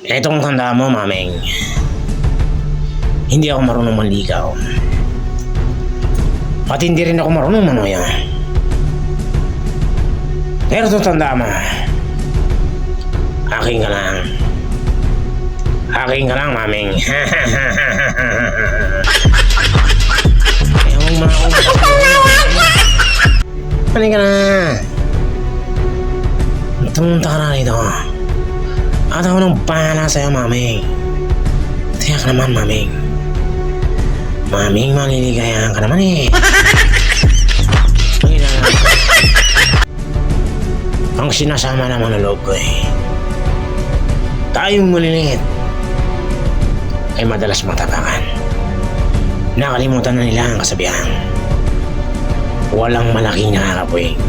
Etong tanda mo, mameng. Hindi ako marunong manligaw. At hindi rin ako marunong manoya. Pero itong tanda mo, aking ka lang. Aking ka lang, mameng. Ewan mo na ako. Panig ka na. Tumunta ka na rito. At ako nang bahala sa'yo, mameng. Tiyak naman, mameng. Mameng, maliligayahan ka naman eh. Ang sinasama naman ng loob ko eh. Tayong maliliit ay madalas matapakan. Nakalimutan na nila ang kasabihan. Walang malaking nakakapuwing.